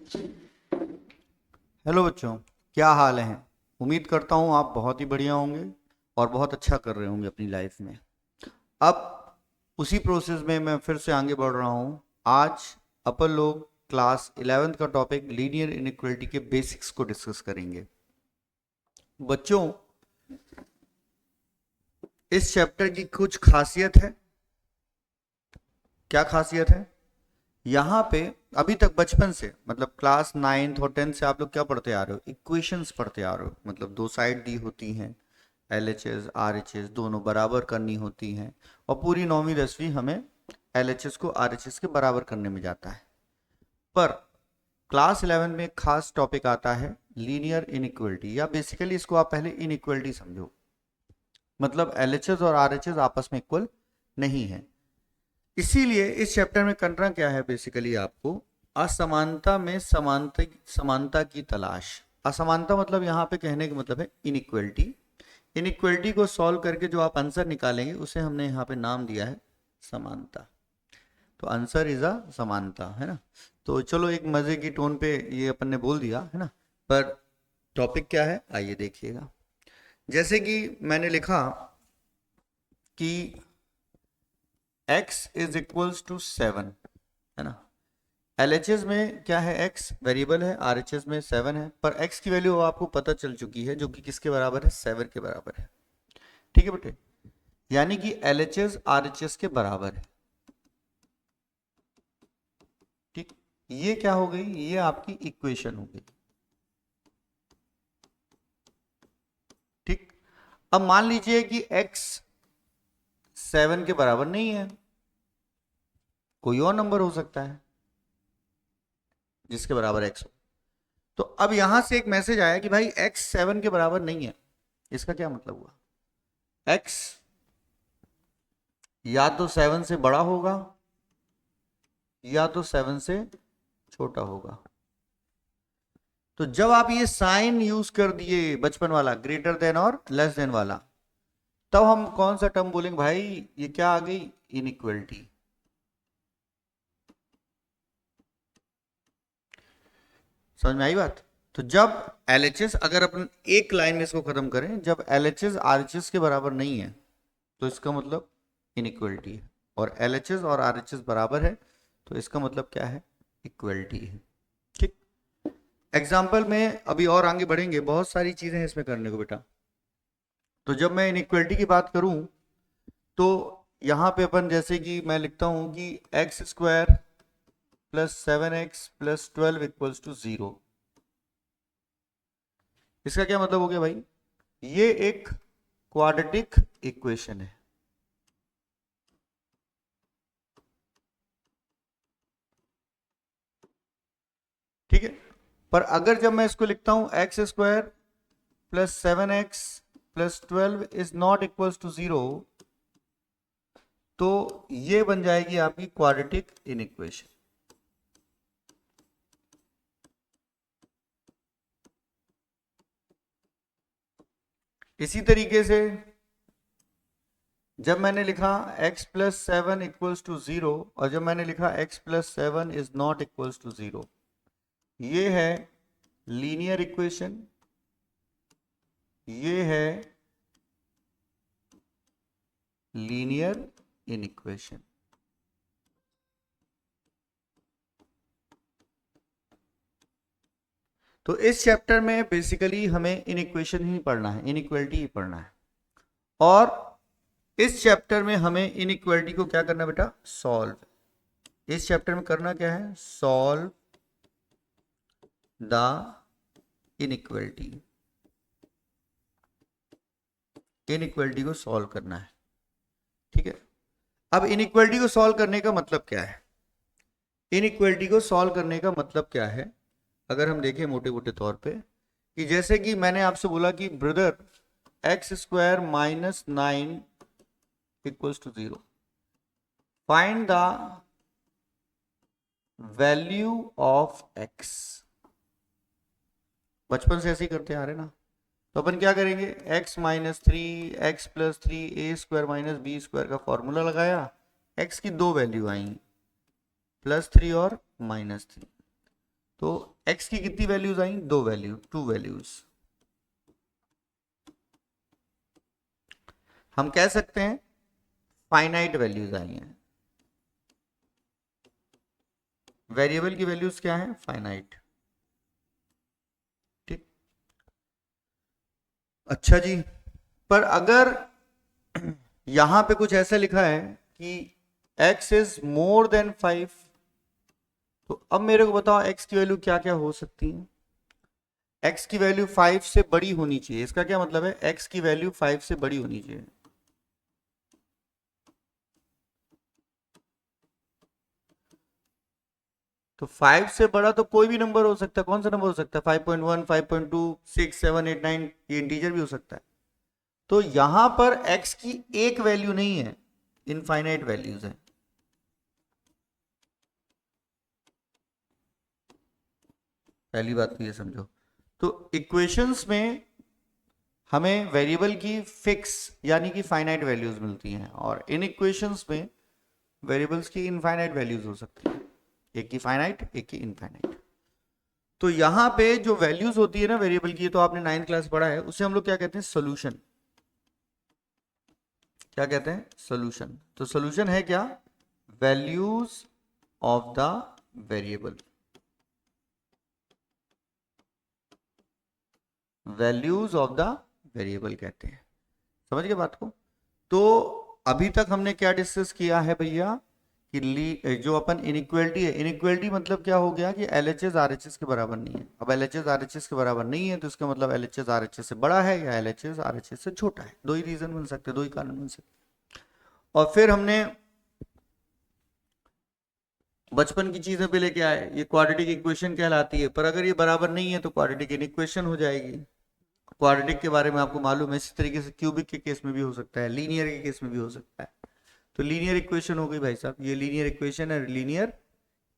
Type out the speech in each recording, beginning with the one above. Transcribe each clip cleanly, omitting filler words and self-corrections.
Hello बच्चों, क्या हाल है। उम्मीद करता हूँ आप बहुत ही बढ़िया होंगे और बहुत अच्छा कर रहे होंगे अपनी लाइफ में। अब उसी प्रोसेस में मैं फिर से आगे बढ़ रहा हूँ। आज अपन लोग क्लास 11th का टॉपिक लीनियर इनइक्वालिटी के बेसिक्स को डिस्कस करेंगे। बच्चों, इस चैप्टर की कुछ खासियत है। क्या खासियत है? यहाँ पे अभी तक बचपन से मतलब क्लास 9th और 10th से आप लोग क्या पढ़ते आ रहे हो? इक्वेशंस पढ़ते आ रहे हो। मतलब दो साइड दी होती हैं, L H S R H S दोनों बराबर करनी होती हैं, और पूरी 9वीं 10वीं हमें एल एच एस को आर एच एस के बराबर करने में जाता है। पर क्लास 11 में एक खास टॉपिक आता है लीनियर इनइक्वलिटी, या बेसिकली इसको आप पहले इनइक्वलिटी समझो। मतलब एल एच एस और आर एच एस आपस में इक्वल नहीं है। इसीलिए इस चैप्टर में करना क्या है, बेसिकली आपको असमानता में समानता समानता की तलाश। असमानता मतलब यहाँ पे कहने का मतलब है इनइक्वलिटी। इनइक्वलिटी को सॉल्व करके जो आप आंसर निकालेंगे उसे हमने यहाँ पे नाम दिया है समानता। तो आंसर इज अ समानता, है ना। तो चलो एक मजे की टोन पे ये अपन ने बोल दिया है ना। पर टॉपिक क्या है आइए देखिएगा। जैसे कि मैंने लिखा कि x इज इक्वल्स टू 7, है ना। एलएचएस में क्या है, x वेरिएबल है, आरएचएस में 7 है। पर x की वैल्यू आपको पता चल चुकी है, जो कि किसके बराबर है, 7 के बराबर है। ठीक है बेटे, यानी कि एलएचएस आरएचएस के बराबर है। ठीक, ये क्या हो गई, ये आपकी इक्वेशन हो गई। ठीक, अब मान लीजिए कि x 7 के बराबर नहीं है, कोई और नंबर हो सकता है जिसके बराबर x हो। तो अब यहां से एक मैसेज आया कि भाई x 7 के बराबर नहीं है। इसका क्या मतलब हुआ? x या तो 7 से बड़ा होगा या तो 7 से छोटा होगा। तो जब आप ये साइन यूज कर दिए बचपन वाला, ग्रेटर देन और लेस देन वाला, तब हम कौन सा टर्म बोलेंगे भाई? ये क्या आ गई, इनइक्वलिटी। समझ में आई बात? तो जब एलएचएस, अगर अपन एक लाइन में इसको खत्म करें, जब एलएचएस आरएचएस के बराबर नहीं है तो इसका मतलब इनइक्वलिटी है, और एलएचएस और आरएचएस बराबर है तो इसका मतलब क्या है, इक्वलिटी है। ठीक, एग्जाम्पल में अभी और आगे बढ़ेंगे, बहुत सारी चीजें हैं इसमें करने को बेटा। तो जब मैं इनइक्वलिटी की बात करूं तो यहां पे अपन जैसे कि मैं लिखता हूं कि x square plus 7x plus 12 equals to 0। इसका क्या मतलब हो गया भाई? ये एक क्वाड्रेटिक इक्वेशन है। ठीक है, पर अगर जब मैं इसको लिखता हूं x square plus 7x plus 12 is not equals to 0, तो ये बन जाएगी आपकी क्वाड्रेटिक इनइक्वेशन। इसी तरीके से जब मैंने लिखा x प्लस 7 इक्वल्स टू 0, और जब मैंने लिखा x plus 7 is not equals to 0, ये है लीनियर इक्वेशन, ये है लीनियर इनइक्वेशन। तो इस चैप्टर में बेसिकली हमें इनइक्वेशन ही पढ़ना है, इनइक्वालिटी ही पढ़ना है। और इस चैप्टर में हमें इनइक्वालिटी को क्या करना है बेटा, सॉल्व। इस चैप्टर में करना क्या है, सॉल्व द इनइक्वालिटी। इनइक्वालिटी को सॉल्व करना है। ठीक है, अब इनइक्वालिटी को सॉल्व करने का मतलब क्या है? इनइक्वालिटी को सॉल्व करने का मतलब क्या है, अगर हम देखें मोटे मोटे तौर पे, कि जैसे कि मैंने आपसे बोला कि brother x square minus 9 equals to 0, find the value of x. बचपन से ऐसे ही करते आ रहे ना। तो अपन क्या करेंगे, x माइनस 3 एक्स प्लस 3 ए स्क्वायर माइनस बी स्क्वायर का फॉर्मूला लगाया, x की दो वैल्यू आई, +3 और -3। तो x की कितनी वैल्यूज आई? 2 वैल्यू, 2 वैल्यूज। हम कह सकते हैं फाइनाइट वैल्यूज आई हैं। वेरिएबल की वैल्यूज क्या है? फाइनाइट। ठीक। अच्छा जी, पर अगर यहां पे कुछ ऐसा लिखा है कि x इज मोर देन 5, तो अब मेरे को बताओ x की वैल्यू क्या क्या हो सकती है? x की वैल्यू 5 से बड़ी होनी चाहिए। इसका क्या मतलब है? x की वैल्यू 5 से बड़ी होनी चाहिए। तो 5 से बड़ा तो कोई भी नंबर हो सकता है। कौन सा नंबर हो सकता है? 5.1, 5.2, 6, 7, 8, 9, ये इंटीजर भी हो सकता है। तो यहां पर x की एक वैल्यू नहीं है, इनफाइनाइट वैल्यूज है। पहली बात तो ये समझो। तो इक्वेशंस में हमें वेरिएबल की फिक्स यानी कि फाइनाइट वैल्यूज मिलती हैं, और इन इक्वेशंस में वेरिएबल्स की इनफाइनाइट वैल्यूज हो सकती है, एक की फाइनाइट एक की इनफाइनाइट। तो यहां पे जो वैल्यूज होती है ना वेरिएबल की, तो आपने 9th क्लास पढ़ा है, उसे हम लोग क्या कहते हैं? सोल्यूशन। क्या कहते हैं? सोल्यूशन। तो सोल्यूशन है क्या? Values of the variable. Values of the variable कहते हैं। समझ गए बात को? तो अभी तक हमने क्या डिस्कस किया है भैया कि जो अपन इनइक्वालिटी है, इनइक्वालिटी मतलब क्या हो गया कि एलएचएस आरएचएस के बराबर नहीं है। अब एलएचएस आरएचएस के बराबर नहीं है तो इसका मतलब एलएचएस आरएचएस से बड़ा है या एलएचएस आरएचएस से छोटा है। दो ही रीजन बन सकते हैं, दो ही कारण बन सकते हैं। और फिर हमने बचपन की चीजें पे लेके आए, ये क्वाड्रेटिक इक्वेशन कहलाती है, पर अगर ये बराबर नहीं है तो क्वाड्रेटिक इनइक्वेशन हो जाएगी। क्वाड्रेटिक के बारे में आपको मालूम है, इसी तरीके से क्यूबिक के केस में भी हो सकता है, लीनियर के केस में भी हो सकता है। तो लीनियर इक्वेशन हो गई भाई साहब, ये लीनियर इक्वेशन है, लीनियर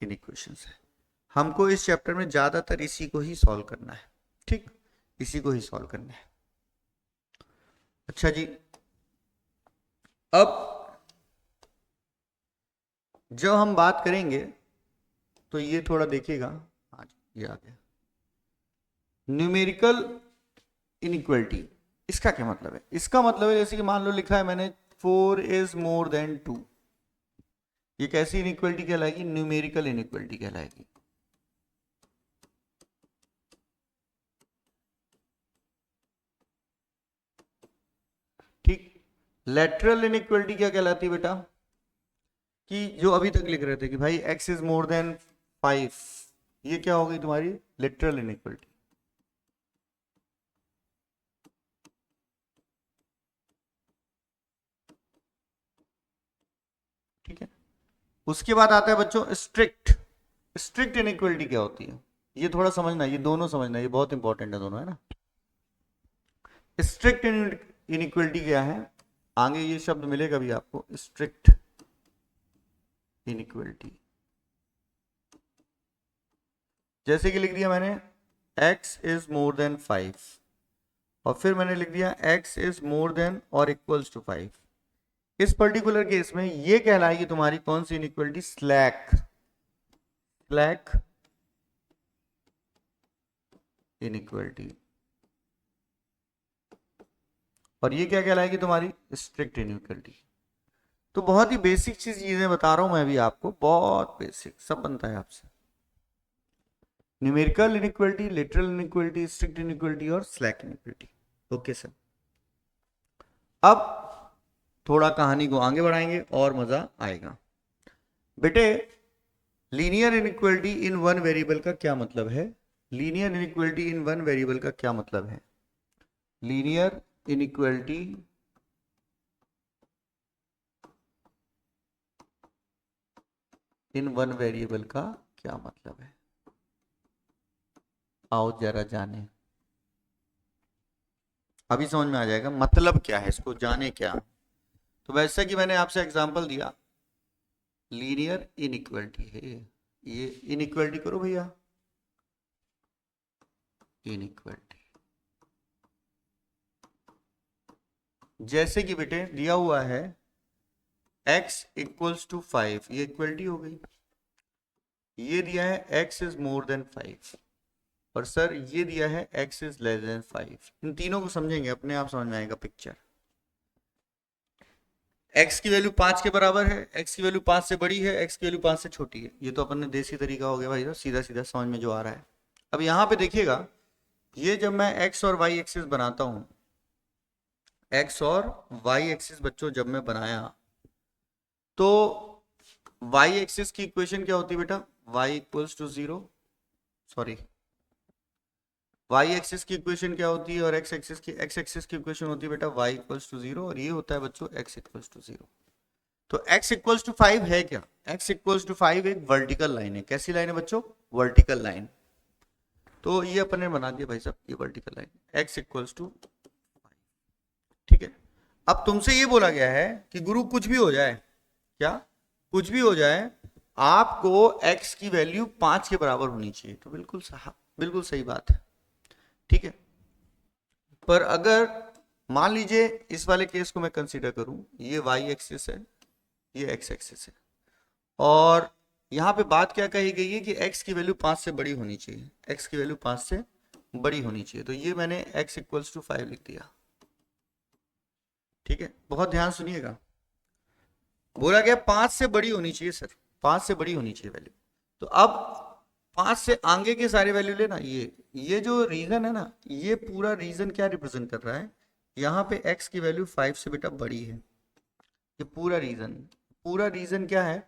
इनइक्वेशंस है। हमको इस चैप्टर में ज्यादातर इसी को ही सॉल्व करना है। ठीक, इसी को ही सॉल्व करना है। अच्छा जी, अब जब हम बात करेंगे तो ये थोड़ा देखिएगा। हाँ जी, ये आ गया न्यूमेरिकल इनइक्वालिटी। इसका क्या मतलब है? इसका मतलब है जैसे कि मान लो लिखा है मैंने 4 इज मोर देन 2, ये कैसी इनइक्वालिटी कहलाएगी? न्यूमेरिकल इनइक्वालिटी कहलाएगी। ठीक। लेटरल इनइक्वालिटी क्या कहलाती है बेटा? कि जो अभी तक लिख रहे थे कि भाई x इज मोर देन 5, ये क्या हो गई तुम्हारी? Lateral inequality. ठीक है। उसके बाद आता है बच्चों स्ट्रिक्ट। स्ट्रिक्ट इनइक्वालिटी क्या होती है? ये थोड़ा समझना, ये दोनों समझना, ये बहुत इंपॉर्टेंट है दोनों, है ना। स्ट्रिक्ट इनइक्वालिटी क्या है? आगे ये शब्द मिलेगा भी आपको, स्ट्रिक्ट इनइक्वालिटी। जैसे कि लिख दिया मैंने x इज मोर देन 5, और फिर मैंने लिख दिया x इज मोर देन और इक्वल्स टू 5। इस पर्टिकुलर केस में ये कहलाएगी तुम्हारी कौन सी इनइक्वालिटी? स्लैक। Slack inequality. और ये क्या कहलाएगी? तुम्हारी स्ट्रिक्ट इनइक्वालिटी। तो बहुत ही बेसिक चीजें बता रहा हूं मैं अभी आपको, बहुत बेसिक, सब बनता है आपसे। Numerical inequality, literal inequality, strict inequality और स्लैक इनइक्वालिटी। Okay sir. अब थोड़ा कहानी को आगे बढ़ाएंगे और मजा आएगा। बेटे, linear inequality in one variable का क्या मतलब है? Linear inequality in one variable का क्या मतलब है? Linear inequality in one variable का क्या मतलब है? आओ जरा जाने। अभी समझ में आ जाएगा मतलब क्या है, इसको जाने क्या। तो वैसे कि मैंने आपसे एग्जांपल दिया, लीनियर इनइक्वालिटी है ये। इनइक्वालिटी करो भैया, इनइक्वालिटी। जैसे कि बेटे दिया हुआ है x इक्वल्स टू 5, ये इक्वालिटी हो गई। ये दिया है x इज मोर देन 5 और सर ये दिया है x इज लेस देन 5। इन तीनों को समझेंगे, अपने आप समझ में आएगा पिक्चर। x की वैल्यू 5 के बराबर है, x की वैल्यू 5 से बड़ी है, x की वैल्यू 5 से छोटी है। ये तो अपन ने देसी तरीका हो गया भाई, सीधा सीधा समझ में जो आ रहा है। अब यहाँ पे देखिएगा, ये जब मैं x और y एक्सिस बनाता हूं, x और y एक्सिस बच्चों जब मैं बनाया तो y एक्सिस की इक्वेशन क्या होती है बेटा, y equals to 0, sorry y axis की इक्वेशन क्या होती है और x एक्सिस की इक्वेशन होती है बेटा y इक्वल्स टू 0 और ये होता है बच्चों x इक्वल्स टू 0। तो x इक्वल्स टू 5 है क्या, x इक्वल्स टू 5 एक वर्टिकल लाइन है। कैसी लाइन है बच्चों, वर्टिकल लाइन। तो ये अपन ने बना दिया भाई साहब, ये vertical line x equals to 5, ठीक है। अब तुमसे ये बोला गया है कि गुरु कुछ भी हो जाए, क्या कुछ भी हो जाए, आपको x की वैल्यू 5 के बराबर होनी चाहिए। तो बिल्कुल सही बात है, ठीक है। पर अगर मान लीजिए इस वाले केस को मैं कंसीडर करूं, ये y एक्सिस है, ये x एक्सिस है, और यहां पे बात क्या कही गई है कि x की वैल्यू 5 से बड़ी होनी चाहिए, x की वैल्यू 5 से बड़ी होनी चाहिए। तो ये मैंने x इक्वल्स टू 5 लिख दिया, ठीक है। बहुत ध्यान सुनिएगा, बोला गया 5 से बड़ी होनी चाहिए सर, 5 से बड़ी होनी चाहिए वैल्यू। तो अब 5 से आगे के सारे वैल्यू लेना, ये जो रीजन है ना, ये पूरा रीजन क्या रिप्रेजेंट कर रहा है, यहाँ पे x की वैल्यू 5 से बेटा बड़ी है। ये पूरा रीजन क्या है,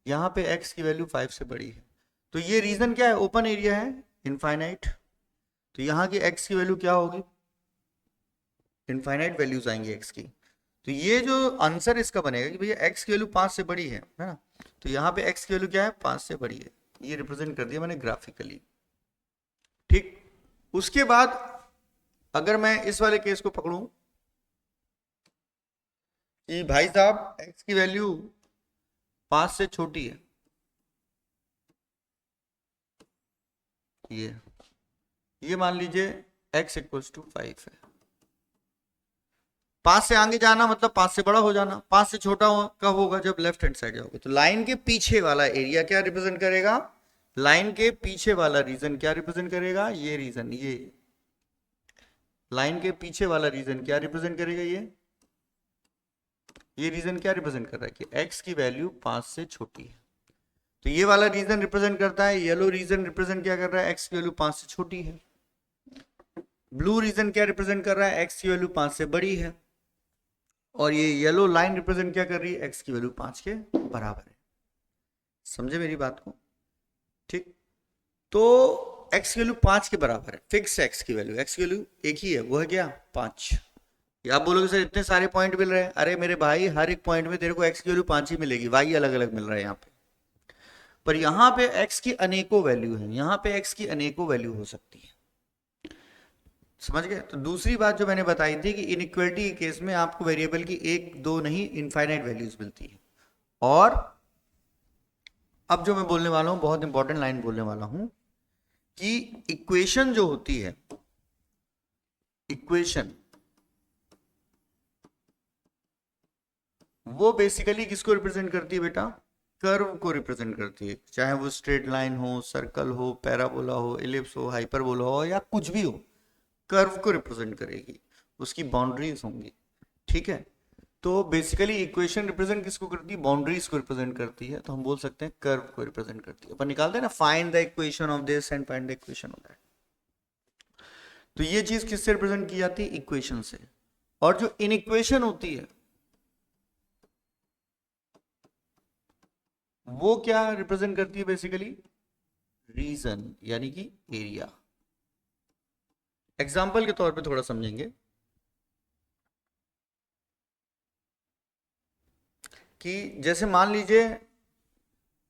यहाँ पे x की वैल्यू 5 से बड़ी है। तो ये रीजन क्या है, ओपन एरिया है, इनफाइनाइट। तो यहाँ की x की वैल्यू क्या होगी, इनफाइनाइट वैल्यूज आएंगी x की। तो ये जो आंसर इसका बनेगा कि भैया x की वैल्यू 5 से बड़ी है ना, तो यहाँ पे x की वैल्यू क्या है, 5 से बड़ी है। ये रिप्रेजेंट कर दिया मैंने ग्राफिकली, ठीक। उसके बाद अगर मैं इस वाले केस को पकड़ूं कि भाई साहब x की वैल्यू 5 से छोटी है, ये मान लीजिए x इक्वल्स टू 5 है। 5 से आगे जाना मतलब 5 से बड़ा हो जाना, 5 से छोटा कब होगा, जब लेफ्ट हैंड साइड जाओगे। तो लाइन के पीछे वाला एरिया क्या रिप्रेजेंट करेगा, लाइन के पीछे वाला रीजन क्या रिप्रेजेंट करेगा, ये रीजन, ये लाइन के पीछे वाला रीजन क्या रिप्रेजेंट करेगा, ये रीजन क्या रिप्रेजेंट कर रहा है कि x की वैल्यू 5 से छोटी है। तो ये वाला रीजन रिप्रेजेंट करता है, येलो रीजन रिप्रेजेंट क्या कर रहा है, x की वैल्यू 5 से छोटी है। ब्लू रीजन क्या रिप्रेजेंट कर रहा है, x की वैल्यू 5 से बड़ी है। और ये येलो लाइन रिप्रेजेंट क्या कर रही है, x की वैल्यू 5 के बराबर है। समझे मेरी बात को, ठीक। तो x की वैल्यू 5 के बराबर है, फिक्स x की वैल्यू, x की वैल्यू एक ही है, वो है क्या, 5। या आप बोलोगे सर इतने सारे पॉइंट मिल रहे हैं, अरे मेरे भाई हर एक पॉइंट में तेरे को x की वैल्यू 5 ही मिलेगी, y अलग अलग मिल रहा है यहाँ पे। पर यहाँ पे x की अनेकों वैल्यू है, यहाँ पे x की अनेकों वैल्यू हो सकती है, समझ गए। तो दूसरी बात जो मैंने बताई थी कि इनइक्वालिटी के केस में आपको वेरिएबल की एक दो नहीं इनफाइनाइट वैल्यूज मिलती है। और अब जो मैं बोलने वाला हूं, बहुत इंपॉर्टेंट लाइन बोलने वाला हूं कि इक्वेशन जो होती है, इक्वेशन वो बेसिकली किसको रिप्रेजेंट करती है बेटा, कर्व को रिप्रेजेंट करती है। चाहे वो स्ट्रेट लाइन हो, सर्कल हो, पैराबोला हो, इलिप्स हो, हाइपरबोला हो, या कुछ भी हो, कर्व को रिप्रेजेंट करेगी, उसकी बाउंड्रीज होंगी, ठीक है। तो बेसिकली इक्वेशन रिप्रेजेंट किसको करती है, बाउंड्रीज को रिप्रेजेंट करती है। तो हम बोल सकते हैं कर्व को रिप्रेजेंट करती है। अपन निकालते हैं ना, find the equation of this and find the equation of that. तो ये चीज किससे रिप्रेजेंट की जाती है, इक्वेशन से। और जो इन इक्वेशन होती है वो क्या रिप्रेजेंट करती है, बेसिकली रीजन यानी कि एरिया। एग्जाम्पल के तौर पे थोड़ा समझेंगे कि जैसे मान लीजिए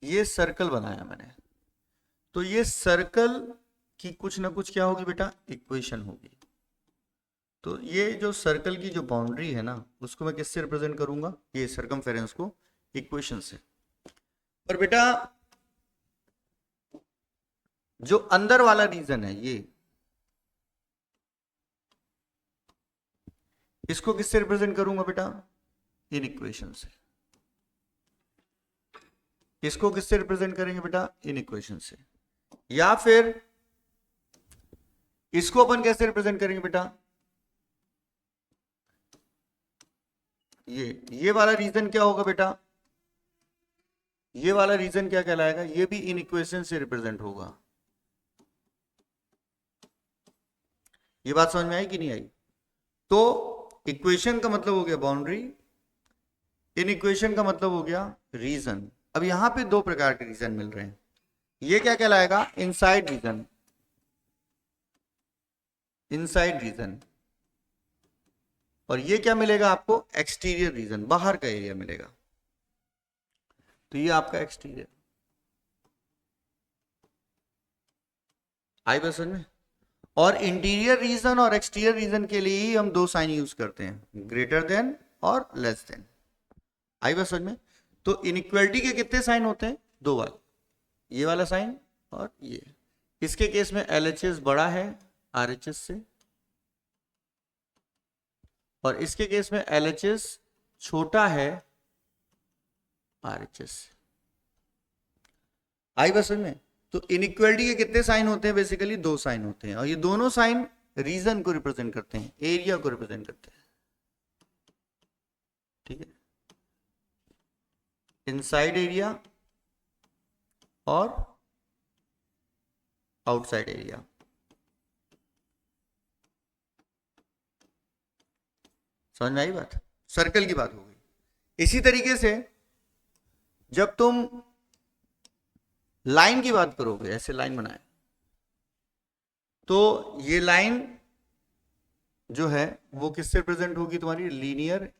ये सर्कल बनाया मैंने, तो ये सर्कल की कुछ ना कुछ क्या होगी बेटा, इक्वेशन होगी। तो ये जो सर्कल की जो बाउंड्री है ना, उसको मैं किससे रिप्रेजेंट करूंगा, ये सर्कमफेरेंस को इक्वेशन से। पर बेटा जो अंदर वाला रीजन है, ये इसको किससे रिप्रेजेंट करूंगा बेटा, इन इक्वेशन से। इसको किससे रिप्रेजेंट करेंगे बेटा? इन इक्वेशन से। या फिर इसको अपन कैसे रिप्रेजेंट करेंगे बेटा? ये वाला रीजन क्या होगा बेटा? ये वाला रीजन क्या कहलाएगा? ये भी इन इक्वेशन से रिप्रेजेंट होगा। ये बात समझ में आई कि नहीं आई? तो इक्वेशन का मतलब हो गया बाउंड्री, इन इक्वेशन का मतलब हो गया रीजन। अब यहां पे दो प्रकार के रीजन मिल रहे हैं। ये क्या कहलाएगा? Inside region, inside region. और ये क्या मिलेगा आपको? एक्सटीरियर रीजन, बाहर का एरिया मिलेगा। तो ये आपका एक्सटीरियर। आई बस समझ में? और इंटीरियर रीजन और एक्सटीरियर रीजन के लिए ही हम दो साइन यूज करते हैं, ग्रेटर देन और लेस देन। आई बस समझ में? तो इनइक्वालिटी के कितने साइन होते हैं? दो वाले, ये वाला साइन और ये। इसके केस में LHS बड़ा है RHS से, और इसके केस में LHS छोटा है RHS से। आई बस समझ में? तो इनइक्वालिटी के कितने साइन होते हैं? बेसिकली दो साइन होते हैं, और ये दोनों साइन रीजन को रिप्रेजेंट करते हैं, एरिया को रिप्रेजेंट करते हैं। ठीक है, इनसाइड एरिया और आउटसाइड एरिया। समझ में आई बात? सर्कल की बात हो गई। इसी तरीके से जब तुम लाइन की बात करोगे, ऐसे लाइन बनाए, तो ये लाइन जो है वो किससे रिप्रेजेंट होगी? तुम्हारी लीनियर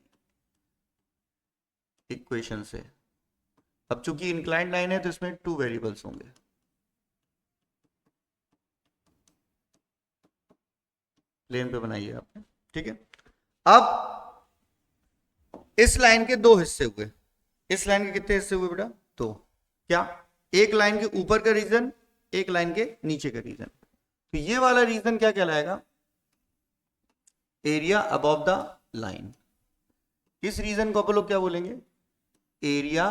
इक्वेशन से। अब चूंकि इंक्लाइंड लाइन है तो इसमें 2 वेरिएबल्स होंगे। प्लेन पे बनाइए आपने, ठीक है। अब इस लाइन के दो हिस्से हुए। इस लाइन के कितने हिस्से हुए बेटा? दो। क्या? एक लाइन के ऊपर का रीजन, एक लाइन के नीचे का रीजन। तो ये वाला रीजन क्या कहलाएगा? Area above the line. इस रीजन को अपन लोग क्या बोलेंगे? Area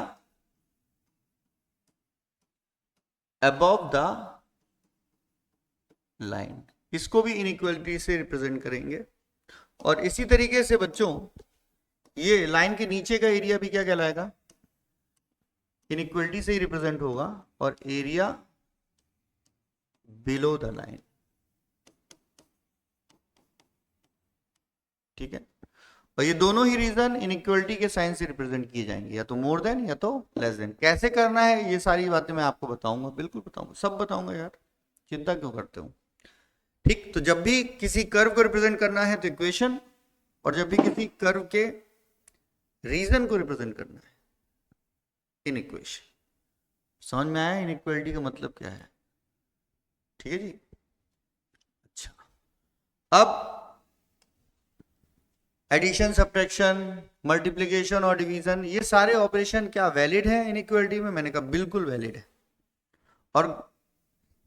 above the line. इसको भी इनइक्वालिटी से रिप्रेजेंट करेंगे। और इसी तरीके से बच्चों ये लाइन के नीचे का एरिया भी क्या कहलाएगा? इनइक्वालिटी से ही रिप्रेजेंट होगा, और एरिया बिलो द लाइन। ठीक है, और ये दोनों ही रीजन इनइक्वालिटी के साइन से रिप्रेजेंट किए जाएंगे, या तो मोर देन या तो लेस देन। कैसे करना है ये सारी बातें मैं आपको बताऊंगा, बिल्कुल बताऊंगा, सब बताऊंगा यार, चिंता क्यों करते हो। ठीक, तो जब भी किसी कर्व को रिप्रेजेंट करना है तो इक्वेशन, और जब भी किसी कर्व के रीजन को रिप्रेजेंट करना है इन इक्वेशन। समझ में आया इनइक्वालिटी का मतलब क्या है? ठीक है जी। अच्छा, अब एडिशन, सब्ट्रैक्शन, मल्टीप्लिकेशन और डिवीजन, ये सारे ऑपरेशन क्या वैलिड है इनइक्वालिटी में? मैंने कहा बिल्कुल वैलिड है। और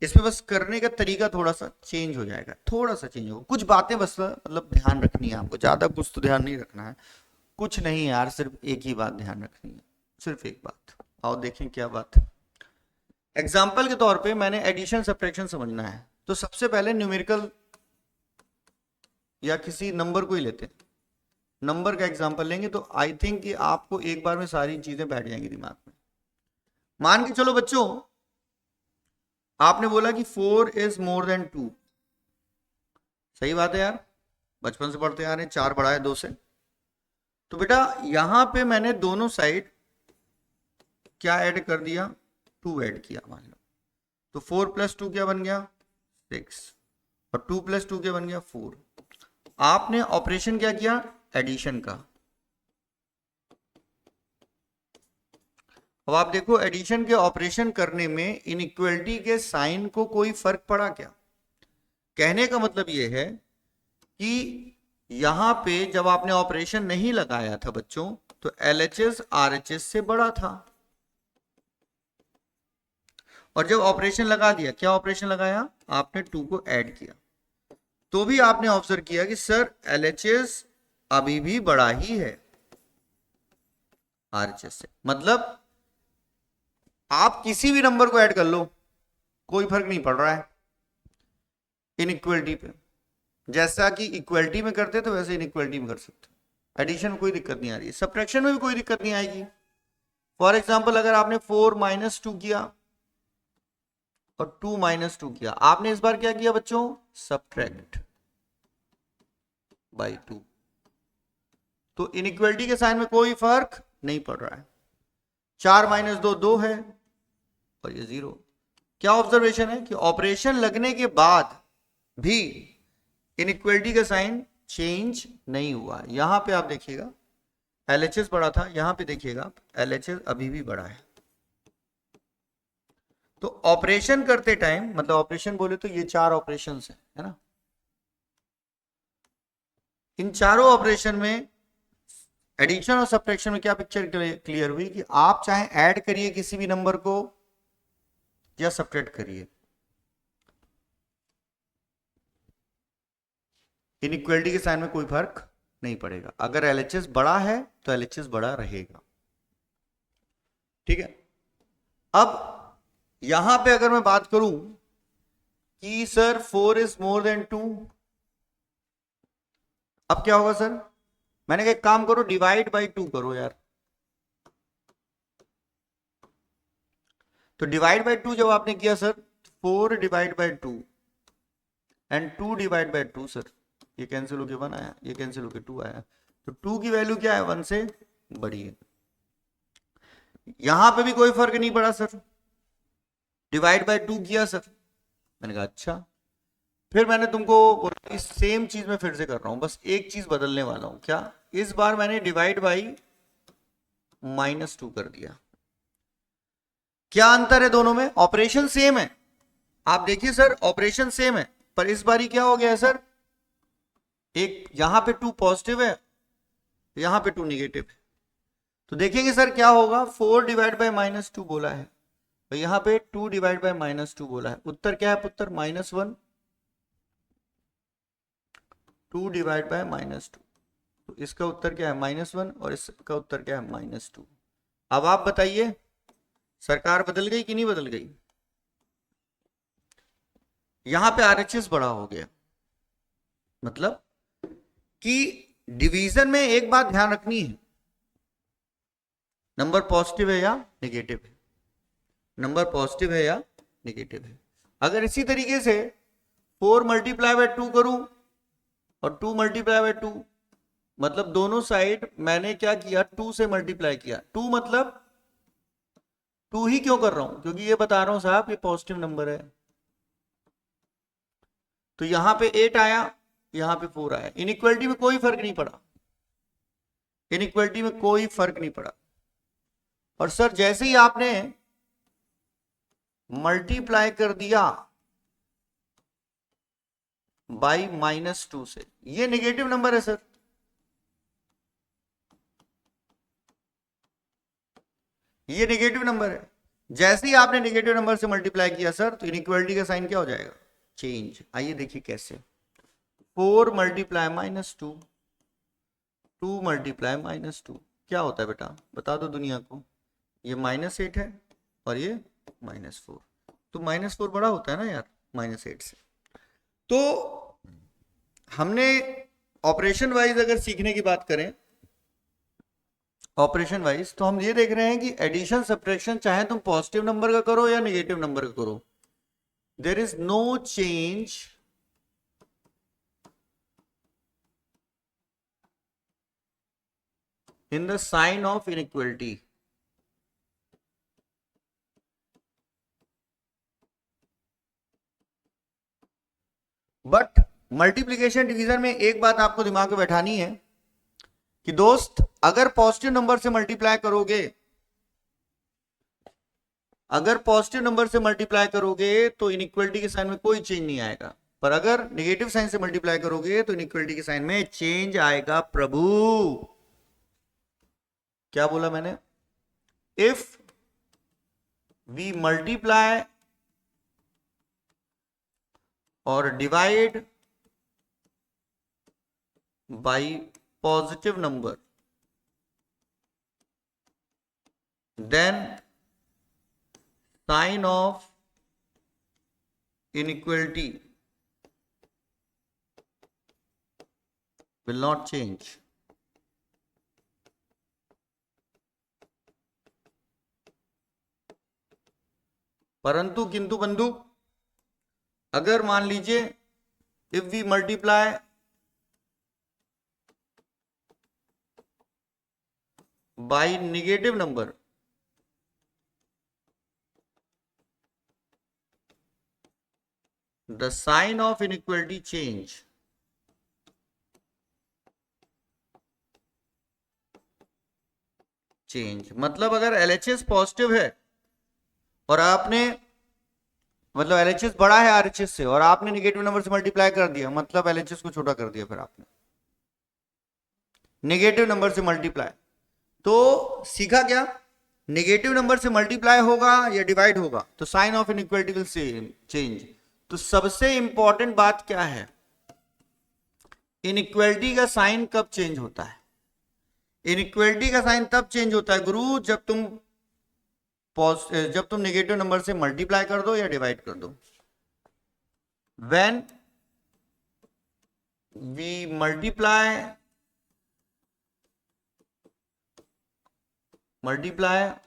इसमें बस करने का तरीका थोड़ा सा चेंज हो जाएगा, थोड़ा सा चेंज होगा, कुछ बातें बस मतलब ध्यान रखनी है आपको, ज्यादा कुछ तो ध्यान नहीं रखना है। कुछ नहीं यार, सिर्फ एक ही बात ध्यान रखनी है, सिर्फ एक बात। आओ देखें क्या बात है। एग्जाम्पल के तौर पे मैंने एडिशन सब्ट्रैक्शन समझना है, तो सबसे पहले न्यूमेरिकल या किसी नंबर को ही लेते हैं, नंबर का एग्जाम्पल लेंगे, तो आई थिंक कि आपको एक बार में सारी चीजें बैठ जाएंगी दिमाग में। मान के चलो बच्चों, आपने बोला कि 4 इज मोर देन 2। सही बात है यार, बचपन से पढ़ते आ रहे हैं, 4 बड़ा है 2 से। तो बेटा यहां पे मैंने दोनों साइड क्या ऐड कर दिया? 2 ऐड किया मान लो। तो 4 + 2 क्या बन गया? 6, और 2 + 2 क्या बन गया? 4। आपने ऑपरेशन क्या किया? एडिशन का। अब आप देखो, एडिशन के ऑपरेशन करने में इनइक्वालिटी के साइन को कोई फर्क पड़ा क्या? कहने का मतलब यह है कि यहां पे जब आपने ऑपरेशन नहीं लगाया था बच्चों, तो LHS RHS से बड़ा था, और जब ऑपरेशन लगा दिया, क्या ऑपरेशन लगाया? आपने 2 को ऐड किया, तो भी आपने ऑब्जर्व किया कि सर LHS अभी भी बड़ा ही है RHS से। मतलब आप किसी भी नंबर को ऐड कर लो, कोई फर्क नहीं पड़ रहा है इनइक्वलिटी पे। जैसा कि इक्वलिटी में करते तो वैसे इनइक्वलिटी में कर सकते। एडिशन में कोई दिक्कत नहीं आ रही है, सब्ट्रैक्शन में भी कोई दिक्कत नहीं आएगी। फॉर एग्जाम्पल अगर आपने 4 - 2 किया और 2 - 2 किया, आपने इस बार क्या किया बच्चों, सब्ट्रैक्ट बाई 2, तो इनइक्वलिटी के साइन में कोई फर्क नहीं पड़ रहा है। 4 - 2 2 है और ये 0। क्या ऑब्जर्वेशन है कि ऑपरेशन लगने के बाद भी इनइक्वलिटी का साइन चेंज नहीं हुआ। यहां पे आप देखिएगा एलएचएस बड़ा था, यहां पे देखिएगा एलएचएस अभी भी बड़ा है। तो ऑपरेशन करते टाइम, मतलब ऑपरेशन बोले तो ये 4 ऑपरेशन है ना, इन चारों ऑपरेशन में एडिशन और सब्ट्रैक्शन में क्या पिक्चर क्लियर हुई कि आप चाहे ऐड करिए किसी भी नंबर को या सब्ट्रैक्ट करिए, इनइक्वलिटी के साइन में कोई फर्क नहीं पड़ेगा। अगर एलएचएस बड़ा है तो एलएचएस बड़ा रहेगा। ठीक है, अब यहां पे अगर मैं बात करूं कि सर 4 इज मोर देन 2, अब क्या होगा सर, मैंने कहा एक काम करो डिवाइड बाई 2 करो यार। तो डिवाइड बाई 2 जब आपने किया sir, 4 divide by 2 and 2 divide by 2, sir ये कैंसिल होके 1 आया, ये कैंसिल होके 2 आया, तो 2 की वैल्यू क्या है, 1 से बड़ी है। यहां पे भी कोई फर्क नहीं पड़ा सर, डिवाइड बाई 2 किया सर, मैंने कहा अच्छा, फिर मैंने तुमको इस सेम चीज में फिर से कर रहा हूं, बस एक चीज बदलने वाला हूं। क्या, इस बार मैंने डिवाइड बाई -2 कर दिया। क्या अंतर है दोनों में, ऑपरेशन सेम है, आप देखिए सर ऑपरेशन सेम है, पर इस बारी क्या हो गया है सर, एक यहां पे 2 पॉजिटिव है, यहां पे 2 निगेटिव है। तो देखेंगे सर क्या होगा, 4 डिवाइड बाई -2 बोला है, तो यहां पे 2 डिवाइड बाई -2 बोला है, उत्तर क्या है पुत्र, -1। 2 डिवाइड बाय -2, तो इसका उत्तर क्या है, -1, और इसका उत्तर क्या है, -2। अब आप बताइए सरकार बदल गई कि नहीं बदल गई, यहां पे आरएचएस बड़ा हो गया। मतलब कि डिवीजन में एक बात ध्यान रखनी है, नंबर पॉजिटिव है या नेगेटिव है, नंबर पॉजिटिव है या नेगेटिव है। अगर इसी तरीके से 4 × 2 करूं और 2 × 2, मतलब दोनों साइड मैंने क्या किया, 2 से मल्टीप्लाई किया। 2 मतलब 2 ही क्यों कर रहा हूं, क्योंकि ये बता रहा हूं साहब ये पॉजिटिव नंबर है। तो यहां पे 8 आया, यहां पे 4 आया, इनइक्वलिटी में कोई फर्क नहीं पड़ा, इनइक्वलिटी में कोई फर्क नहीं पड़ा। और सर जैसे ही आपने मल्टीप्लाई कर दिया बाई -2 से, ये नेगेटिव नंबर है सर, ये नेगेटिव नंबर है। जैसे ही आपने नेगेटिव नंबर से मल्टीप्लाई किया सर, तो इनइक्वलिटी का साइन क्या हो जाएगा, चेंज। आइए देखिए कैसे, 4 × -2, 2 × -2 क्या होता है बेटा, बता दो दुनिया को, ये -8 है और ये -4, तो -4 बड़ा होता है ना यार -8 से। तो हमने ऑपरेशन वाइज अगर सीखने की बात करें, ऑपरेशन वाइज, तो हम ये देख रहे हैं कि एडिशन सब्ट्रैक्शन चाहे तुम पॉजिटिव नंबर का करो या नेगेटिव नंबर का करो, there is no change in the sign of inequality. But multiplication division में एक बात आपको दिमाग में बैठानी है कि दोस्त अगर पॉजिटिव नंबर से मल्टीप्लाई करोगे, अगर पॉजिटिव नंबर से मल्टीप्लाई करोगे तो इनइक्वलिटी के साइन में कोई चेंज नहीं आएगा, पर अगर नेगेटिव साइन से मल्टीप्लाई करोगे तो इनइक्वलिटी के साइन में चेंज आएगा। प्रभु क्या बोला मैंने, इफ वी मल्टीप्लाई और divide by positive number, then sign of inequality will not change. परंतु किंतु बंधु, अगर मान लीजिए if we multiply by negative number, the sign of inequality change. मतलब अगर LHS पॉजिटिव है और आपने मतलब LHS बड़ा है RHS से और आपने नेगेटिव नंबर से मल्टीप्लाई कर दिया, मतलब LHS को छोटा कर दिया, फिर आपने नेगेटिव नंबर से मल्टीप्लाई, तो सीखा क्या, नेगेटिव नंबर से मल्टीप्लाई होगा या डिवाइड होगा तो sign of inequality will change. तो सबसे इंपॉर्टेंट बात क्या है, इनइक्वालिटी का साइन कब चेंज होता है? इनइक्वालिटी का साइन तब चेंज होता है गुरु जब तुम नेगेटिव नंबर से मल्टीप्लाई कर दो या डिवाइड कर दो। व्हेन वी मल्टीप्लाई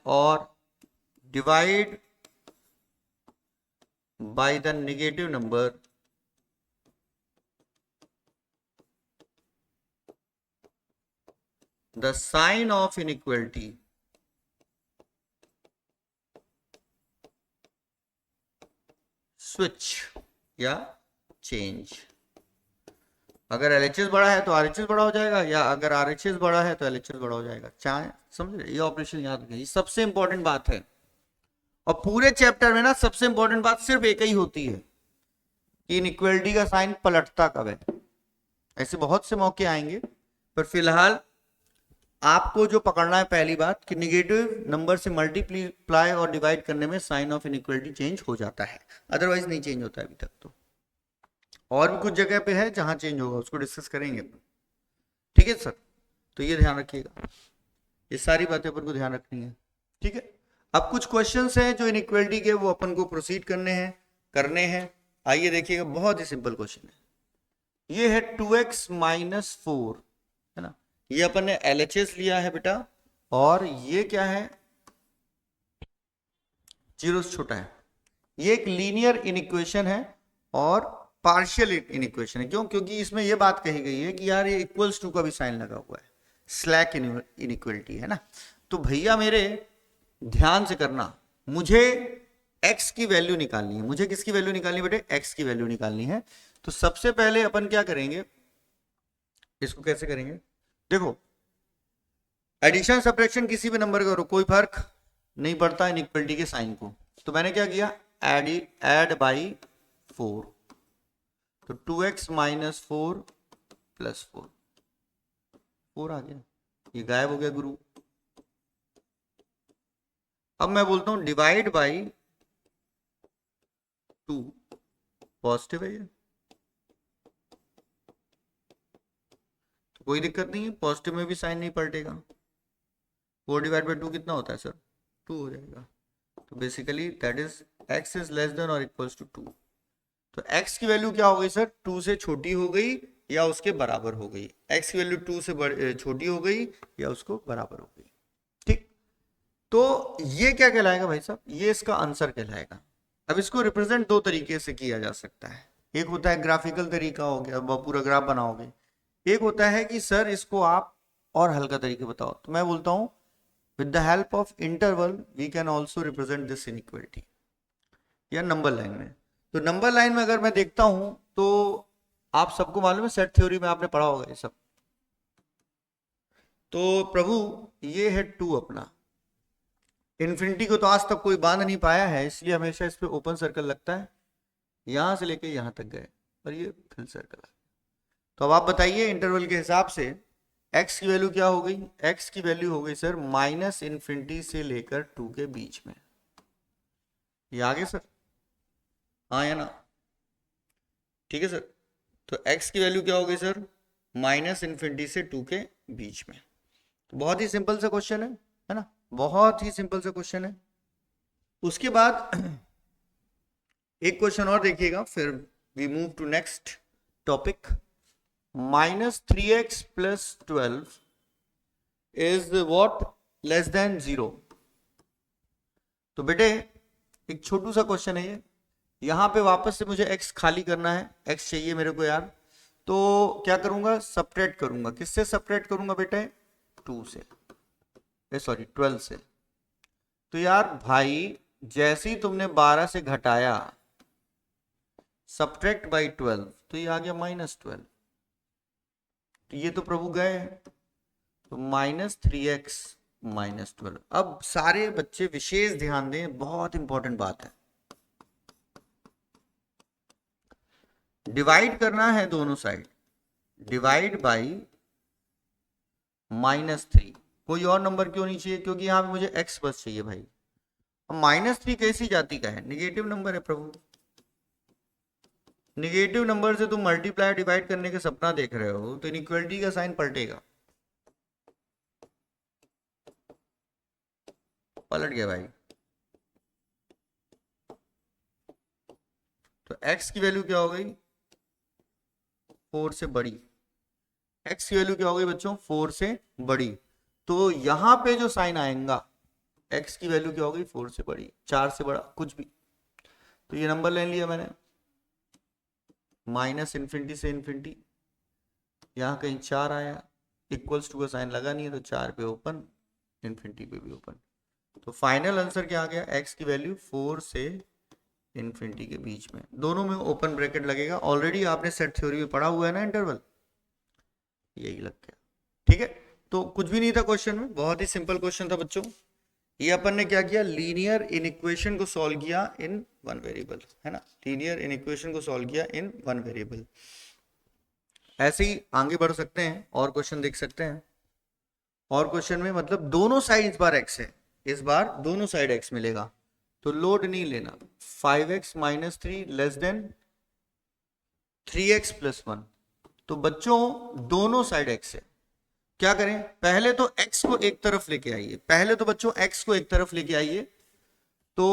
और divide by the negative number, the sign of inequality switch या change। अगर LHS बड़ा है तो RHS बड़ा हो जाएगा, या अगर RHS बड़ा है तो LHS बड़ा हो जाएगा। चाहे समझ रहे, ये ऑपरेशन याद रखिए, ये सबसे इंपॉर्टेंट बात है। और पूरे चैप्टर में ना सबसे इंपॉर्टेंट बात सिर्फ एक ही होती है कि इनइक्वालिटी का साइन पलटता कब है। ऐसे बहुत से मौके आएंगे, पर फिलहाल आपको जो पकड़ना है पहली बात कि नेगेटिव नंबर से मल्टीप्लाई और डिवाइड करने में साइन ऑफ इनइक्वालिटी चेंज हो जाता है, अदरवाइज नहीं चेंज होता है अभी तक। तो और भी कुछ जगह पे है जहां चेंज होगा, उसको डिस्कस करेंगे, ठीक है सर। तो ये ध्यान रखिएगा, ये सारी बातें अपन को ध्यान रखनी है, ठीक है। अब कुछ क्वेश्चंस हैं जो इनइक्वालिटी के, वो अपन को प्रोसीड करने हैं। आइए देखिएगा, बहुत ही सिंपल क्वेश्चन है। ये है 2x माइनस 4, है ना, ये अपन ने LHS लिया है बेटा, और ये क्या है, 0 से छोटा है। ये एक लीनियर इनइक्वेशन है और पार्शियल इनइक्वेशन है। क्यों? क्योंकि इसमें ये बात कही गई है कि यार ये इक्वल्स टू का भी साइन लगा हुआ है, स्लैक इनइक्वालिटी है ना। तो भैया मेरे ध्यान से करना, मुझे x की वैल्यू निकालनी है। मुझे किसकी वैल्यू निकालनी है बेटे? x की वैल्यू निकालनी है। तो सबसे पहले अपन क्या करेंगे, इसको कैसे करेंगे, देखो एडिशन सब्ट्रैक्शन किसी भी नंबर करो कोई फर्क नहीं पड़ता इनइक्वालिटी के साइन को। तो मैंने क्या किया, ऐड बाई 4, तो 2x माइनस 4 प्लस 4 आ गया, ये गायब हो गया गुरु। अब मैं बोलता हूं डिवाइड बाई 2, पॉजिटिव है ये, तो कोई दिक्कत नहीं है, पॉजिटिव में भी साइन नहीं पलटेगा। 4 डिवाइड बाई 2 कितना होता है सर? 2 हो जाएगा। तो basically that is x is less than और इक्वल्स टू 2। तो x की वैल्यू क्या हो गई सर? 2 से छोटी हो गई या उसके बराबर हो गई। x की वैल्यू 2 से छोटी हो गई या उसको बराबर हो गई, ठीक। तो ये क्या कहलाएगा भाई साहब? ये इसका आंसर कहलाएगा। अब इसको रिप्रेजेंट दो तरीके से किया जा सकता है। एक होता है ग्राफिकल तरीका, हो गया पूरा ग्राफ बनाओगे। एक होता है कि सर इसको आप और हल्का तरीके बताओ। तो मैं बोलता हूं with the help of interval we can also represent this inequality, या नंबर लाइन में। तो नंबर लाइन में अगर मैं देखता हूं तो आप सबको मालूम है, सेट थ्योरी में आपने पढ़ा होगा ये सब। तो प्रभु ये है 2 अपना, इन्फिनिटी को तो आज तक कोई बांध नहीं पाया है, इसलिए हमेशा इस पे ओपन सर्कल लगता है, यहां से लेके यहां तक गए और ये फिल सर्कल है। तो अब आप बताइए इंटरवल के हिसाब से x की वैल्यू क्या हो गई? x की वैल्यू हो गई सर माइनस इन्फिनिटी से लेकर 2 के बीच में। ये आगे सर, हाँ या ना? ठीक है सर। तो x की वैल्यू क्या हो गई सर? माइनस इन्फिनिटी से 2 के बीच में। तो बहुत ही सिंपल सा क्वेश्चन है ना, बहुत ही सिंपल सा क्वेश्चन है। उसके बाद एक क्वेश्चन और देखिएगा, फिर we move to next topic. -3x + 12 is what less than 0। तो बेटे एक छोटू सा क्वेश्चन है ये, यहां पे वापस से मुझे x खाली करना है, x चाहिए मेरे को यार। तो क्या करूंगा, सब्ट्रैक्ट करूंगा। किससे सब्ट्रैक्ट करूंगा बेटे, 2 से, सॉरी 12 से। तो यार भाई जैसे ही तुमने 12 से घटाया सब्ट्रैक्ट बाई 12, तो ये आ गया -12। तो ये तो प्रभु गए, तो -3x - 12। अब सारे बच्चे विशेष ध्यान दें, बहुत इंपॉर्टेंट बात है। डिवाइड करना है दोनों साइड, डिवाइड बाई -3। कोई और नंबर क्यों नहीं चाहिए, क्योंकि यहां पे मुझे x बस चाहिए भाई। अब -3 कैसी जाति का है, निगेटिव नंबर है प्रभु। निगेटिव नंबर से तुम मल्टीप्लाई डिवाइड करने का सपना देख रहे हो, तो इनइक्वालिटी का साइन पलटेगा, पलट गया भाई। तो x की वैल्यू क्या हो गई, 4 से बड़ी। x की वैल्यू क्या हो गई बच्चों, 4 से बड़ी। तो यहां पे जो साइन आएगा, x की वैल्यू क्या हो गई, 4 से बड़ी, 4 से बड़ा कुछ भी। तो ये नंबर ले लिया मैंने, -∞ से ∞। यहां कहीं 4 आया, इक्वल्स टू का साइन लगा नहीं है, तो 4 पे ओपन, ∞ पे भी ओपन। तो फाइनल आंसर क्या आ गया, x की वैल्यू 4 से ∞ के बीच में, दोनों में ओपन ब्रैकेट लगेगा। ऑलरेडी आपने सेट थ्योरी में पढ़ा हुआ है ना इंटरवल, यही लग गया। ठीक है, तो कुछ भी नहीं था क्वेश्चन में, बहुत ही सिंपल क्वेश्चन था बच्चों। ये अपन ने क्या किया, लीनियर इनइक्वेशन को सॉल्व किया इन 1 वेरिएबल, है ना। लीनियर इनइक्वेशन को सॉल्व किया इन 1 वेरिएबल। ऐसे ही आगे बढ़ सकते हैं, और क्वेश्चन देख सकते हैं। और क्वेश्चन में मतलब दोनों साइड इस बार x है, इस बार दोनों साइड x मिलेगा, तो लोड नहीं लेना। 5x - 3 less than 3x + 1। तो बच्चों दोनों साइड x है, क्या करें, पहले तो x को एक तरफ लेके आइए, पहले तो बच्चों x को एक तरफ लेके आइए। तो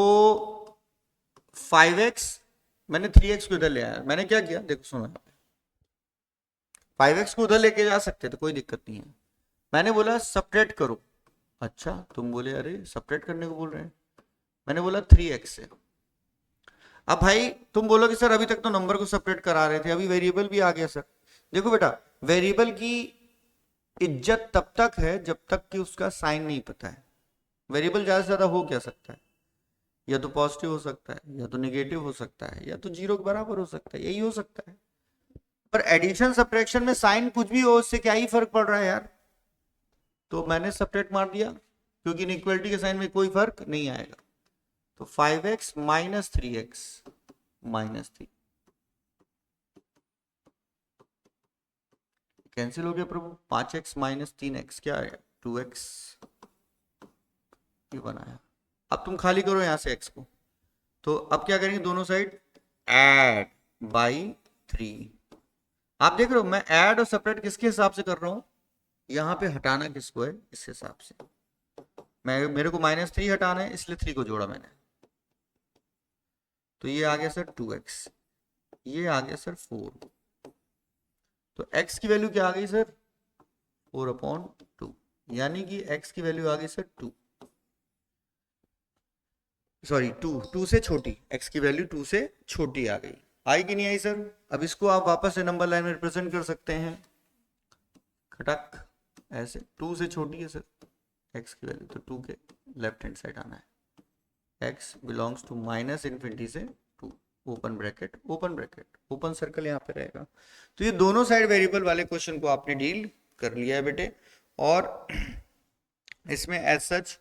5x, मैंने 3x को इधर ले आया। मैंने क्या किया देखो सुनो, 5x को उधर लेके जा सकते तो कोई दिक्कत नहीं है। मैंने बोला सब्ट्रैक्ट करो। अच्छा तुम बोले अरे सब्ट्रैक्ट करने को बोल रहे हैं, मैंने बोला 3x से। अब भाई तुम बोलोगे सर अभी तक तो नंबर को सेपरेट करा रहे थे, अभी वेरिएबल भी आ गया सर। देखो बेटा, वेरिएबल की इज्जत तब तक है जब तक कि उसका साइन नहीं पता है। वेरिएबल ज्यादा से ज्यादा हो क्या सकता है, या तो पॉजिटिव हो सकता है, या तो नेगेटिव हो सकता है, या तो 0 के बराबर हो सकता है, यही हो सकता है। पर एडिशन सब्ट्रैक्शन में साइन कुछ भी हो, उससे क्या ही फर्क पड़ रहा है यार। तो मैंने सब्ट्रैक्ट मार दिया, क्योंकि इनइक्वालिटी के साइन में कोई फर्क नहीं आएगा। तो 5x - 3x - 3 कैंसिल हो गया प्रभु। 5x - 3x क्या आया, 2x, ये बनाया। अब तुम खाली करो यहां से x को। तो अब क्या करेंगे, दोनों साइड ऐड बाई 3। आप देख रहे हो मैं ऐड और सेपरेट किसके हिसाब से कर रहा हूं, यहां पे हटाना किसको है, इस हिसाब से। मेरे को -3 हटाना है, इसलिए 3 को जोड़ा मैंने। तो ये आ गया सर 2x, ये आ गया सर 4। तो x की वैल्यू क्या आ गई सर, 4/2, यानी कि x की वैल्यू आ गई सर 2, सॉरी 2 से छोटी, x की वैल्यू 2 से छोटी आ गई। आई कि नहीं आई सर। अब इसको आप वापस से नंबर लाइन में रिप्रेजेंट कर सकते हैं, खटक ऐसे, 2 से छोटी है सर x की वैल्यू, तो 2 के लेफ्ट हैंड साइड आना है। x बिलोंग्स टू -∞ से 2, open bracket open bracket, open circle यहाँ पे रहेगा। तो ये दोनों साइड वेरिएबल वाले क्वेश्चन को आपने डील कर लिया है बेटे, और इसमें एज सच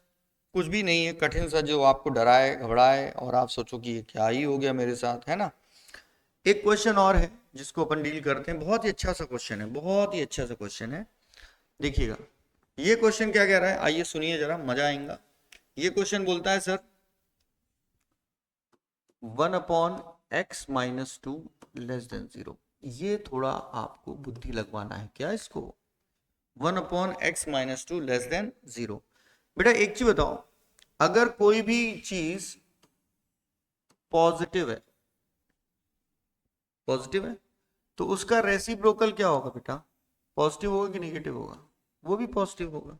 कुछ भी नहीं है कठिन सा जो आपको डराए घबराए और आप सोचो कि ये क्या ही हो गया मेरे साथ, है ना। एक क्वेश्चन और है जिसको अपन डील करते हैं, बहुत ही अच्छा सा क्वेश्चन है, बहुत ही अच्छा सा क्वेश्चन है। देखिएगा ये क्वेश्चन क्या कह रहा है, आइए सुनिए जरा, मजा आएगा। ये क्वेश्चन बोलता है सर 1/x - 2 लेस देन 0। ये थोड़ा आपको बुद्धि लगवाना है क्या इसको, 1/x - 2 लेस देन 0। बेटा एक चीज बताओ, अगर कोई भी चीज पॉजिटिव है, पॉजिटिव है, तो उसका रेसिप्रोकल क्या होगा बेटा, पॉजिटिव होगा कि नेगेटिव होगा, वो भी पॉजिटिव होगा,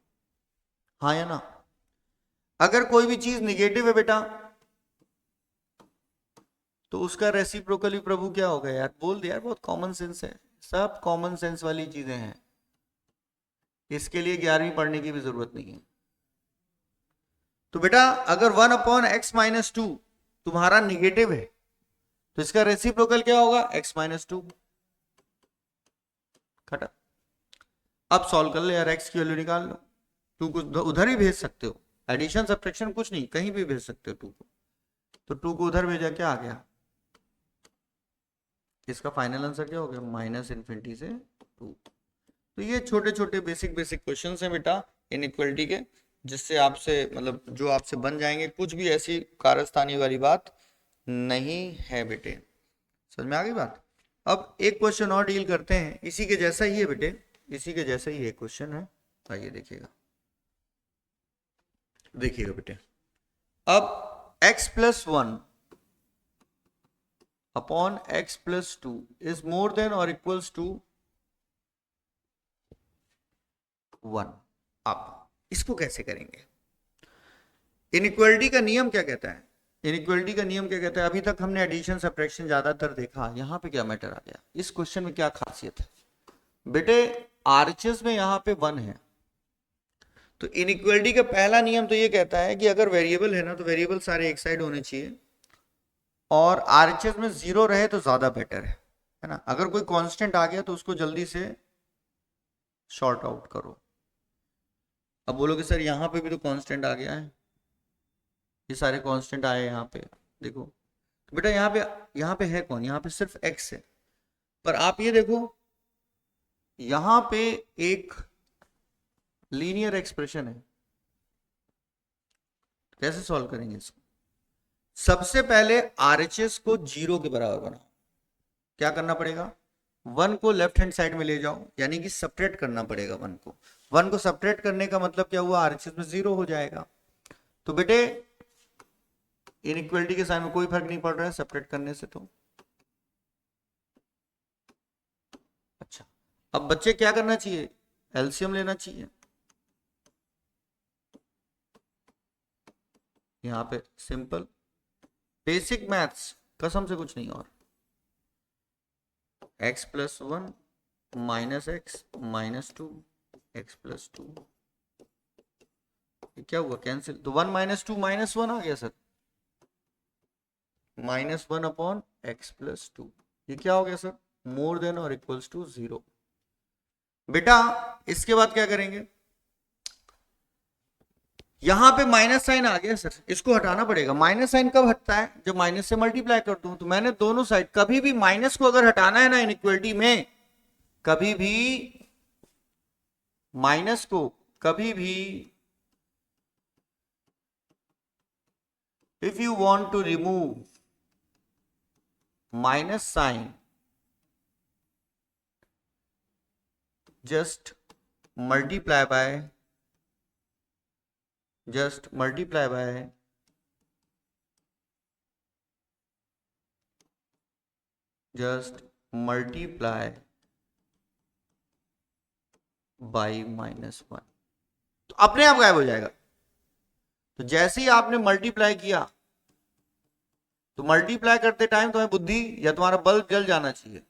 हाँ या ना। अगर कोई भी चीज नेगेटिव है बेटा तो उसका रेसिप्रोकल भी प्रभु क्या होगा यार, बोल दे यार, बहुत कॉमन सेंस है, सब कॉमन सेंस वाली चीजें हैं, इसके लिए 11वीं पढ़ने की भी जरूरत नहीं है। तो बेटा अगर 1/x-2 तुम्हारा नेगेटिव है तो इसका रेसिप्रोकल क्या होगा, x-2 खटा। अब सॉल्व कर ले यार, x की वैल्यू निकाल लो, 2 को उधर ही भेज सकते हो, एडिशन सब्ट्रैक्शन कुछ नहीं, कहीं भी भेज सकते हो 2 को, तो 2 को उधर भेजा, क्या आ गया, इसका फाइनल आंसर क्या हो गया, -∞ से 2। तो ये छोटे छोटे बेसिक क्वेश्चन हैं बेटा इनइक्वालिटी के, जिससे आपसे मतलब जो आपसे बन जाएंगे, कुछ भी ऐसी कारस्तानी वाली बात नहीं है बेटे, समझ में आ गई बात। अब एक क्वेश्चन और डील करते हैं, इसी के जैसा ही है बेटे, इसी के जैसा ही एक क्वेश्चन है, आइए देखिएगा, देखिएगा बेटे। अब x+1 upon x+2 is more than और इक्वल्स टू 1। आप इसको कैसे करेंगे, इनइक्वालिटी का नियम क्या कहता है, इनइक्वालिटी का नियम क्या कहता है, अभी तक हमने एडिशन सब्ट्रैक्शन ज्यादातर देखा, यहां पे क्या मैटर आ गया, इस क्वेश्चन में क्या खासियत है बेटे, आरएचएस में यहां पे 1 है, तो इनइक्वालिटी का पहला नियम तो ये कहता है कि अगर वेरिएबल है ना तो वेरिएबल सारे एक साइड होने चाहिए, और आरएचएस में 0 रहे तो ज्यादा बेटर है ना, अगर कोई कांस्टेंट आ गया तो उसको जल्दी से शॉर्ट आउट करो। अब बोलोगे सर यहाँ पे भी तो कांस्टेंट आ गया है, ये सारे कांस्टेंट आए यहाँ पे, देखो तो बेटा यहाँ पे है कौन, यहाँ पे सिर्फ x है, पर आप ये देखो यहाँ पे एक लीनियर एक्सप्रेशन है, कैसे सॉल्व करेंगे इसको, सबसे पहले आरएचएस को 0 के बराबर बनाओ, क्या करना पड़ेगा, 1 को लेफ्ट हैंड साइड में ले जाओ, यानी कि सब्ट्रैक्ट करना पड़ेगा 1 को सब्ट्रैक्ट करने का मतलब क्या हुआ, आरएचएस में 0 हो जाएगा। तो बेटे इनइक्वालिटी के साइन में कोई फर्क नहीं पड़ रहा है सब्ट्रैक्ट करने से, तो अच्छा अब बच्चे क्या करना चाहिए, एलसीएम लेना चाहिए, यहां पे सिंपल बेसिक मैथ्स, कसम से कुछ नहीं, और x+1 -x -2 x+2 क्या हुआ, कैंसिल, तो 1 - 2 -1 आ गया सर, -1/x+2, ये क्या हो गया सर, मोर देन और इक्वल्स टू 0। बेटा इसके बाद क्या करेंगे, यहां पे माइनस साइन आ गया सर, इसको हटाना पड़ेगा, माइनस साइन कब हटता है, जब माइनस से मल्टीप्लाई कर दूं, तो मैंने दोनों साइड, कभी भी माइनस को अगर हटाना है ना इनइक्वालिटी में, कभी भी माइनस को, कभी भी if you want to remove minus sign, just multiply by just multiply by just multiply by -1, तो अपने आप गायब हो जाएगा। तो जैसे ही आपने मल्टीप्लाई किया, तो मल्टीप्लाई करते टाइम तुम्हें बुद्धि या तुम्हारा बल्ब जल जाना चाहिए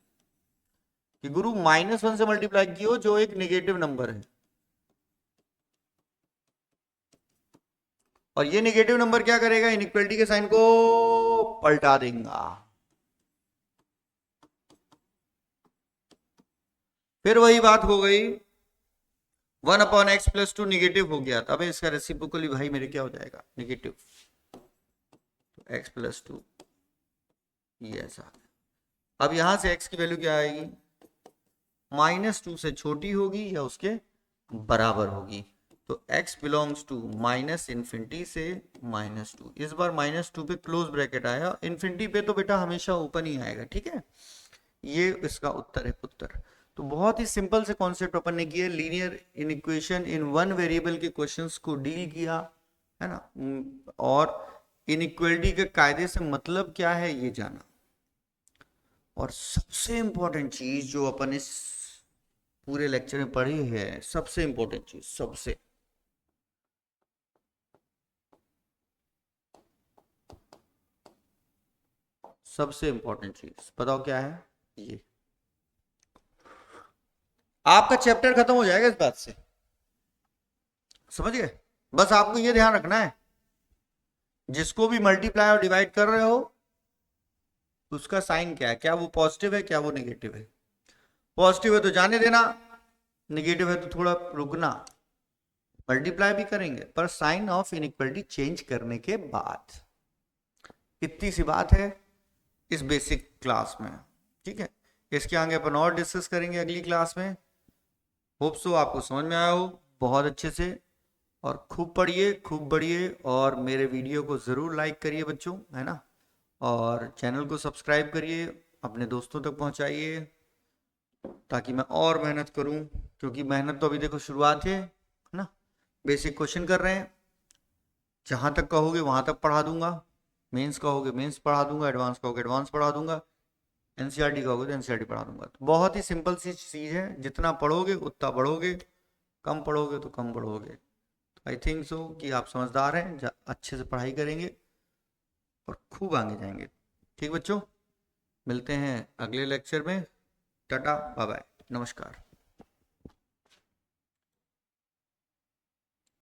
कि गुरु -1 से मल्टीप्लाई किया जो एक नेगेटिव नंबर है, और ये नेगेटिव नंबर क्या करेगा, इनइक्वालिटी के साइन को पलटा देगा। फिर वही बात हो गई, 1/x+2 नेगेटिव हो गया, तब इसका रेसिप्रोकल भाई मेरे क्या हो जाएगा, नेगेटिव, तो x+2 ये ऐसा। अब यहां से x की वैल्यू क्या आएगी, -2 से छोटी होगी या उसके बराबर होगी, तो x बिलोंग्स टू -∞ से -2, इस बार -2 पे क्लोज ब्रैकेट आया, इन्फिनिटी पे तो बेटा हमेशा ओपन ही आएगा, ठीक है, ये इसका उत्तर है उत्तर। तो बहुत ही सिंपल से कॉन्सेप्ट अपन ने किया, लीनियर इनइक्वेशन इन 1 वेरिएबल के क्वेश्चंस को डील किया है ना, और इनइक्वलिटी के कायदे से मतलब क्या है ये जाना। और सबसे इंपॉर्टेंट चीज जो अपन इस पूरे लेक्चर में पढ़ी है, सबसे इंपॉर्टेंट चीज, सबसे इंपॉर्टेंट चीज बताओ क्या है? ये आपका चैप्टर खत्म हो जाएगा इस बात से, समझ गए? बस आपको ये ध्यान रखना है, जिसको भी मल्टीप्लाई और डिवाइड कर रहे हो उसका साइन क्या है, क्या वो पॉजिटिव है क्या वो नेगेटिव है। पॉजिटिव है तो जाने देना, नेगेटिव है तो थोड़ा रुकना, मल्टीप्लाई भी करेंगे पर साइन ऑफ इनइक्वलिटी चेंज करने के बाद। इतनी सी बात है इस बेसिक क्लास में, ठीक है? इसके आगे अपन और डिस्कस करेंगे अगली क्लास में। होप सो आपको समझ में आया हो बहुत अच्छे से, और खूब पढ़िए खूब बढ़िए, और मेरे वीडियो को ज़रूर लाइक करिए बच्चों, है ना? और चैनल को सब्सक्राइब करिए, अपने दोस्तों तक पहुंचाइए, ताकि मैं और मेहनत करूं, क्योंकि मेहनत तो अभी देखो शुरुआत है ना? बेसिक क्वेश्चन कर रहे हैं, जहां तक कहोगे वहां तक पढ़ा दूंगा, मेंस कहोगे मेंस पढ़ा दूंगा, एडवांस कहोगे एडवांस पढ़ा दूंगा, एनसीईआरटी कहोगे तो एनसीईआरटी पढ़ा दूंगा। तो बहुत ही सिंपल सी चीज़ है, जितना पढ़ोगे उतना बढ़ोगे, कम पढ़ोगे तो कम बढ़ोगे। आई थिंक सो कि आप समझदार हैं, अच्छे से पढ़ाई करेंगे और खूब आगे जाएंगे। ठीक बच्चों, मिलते हैं अगले लेक्चर में। टाटा बाय बाय, नमस्कार।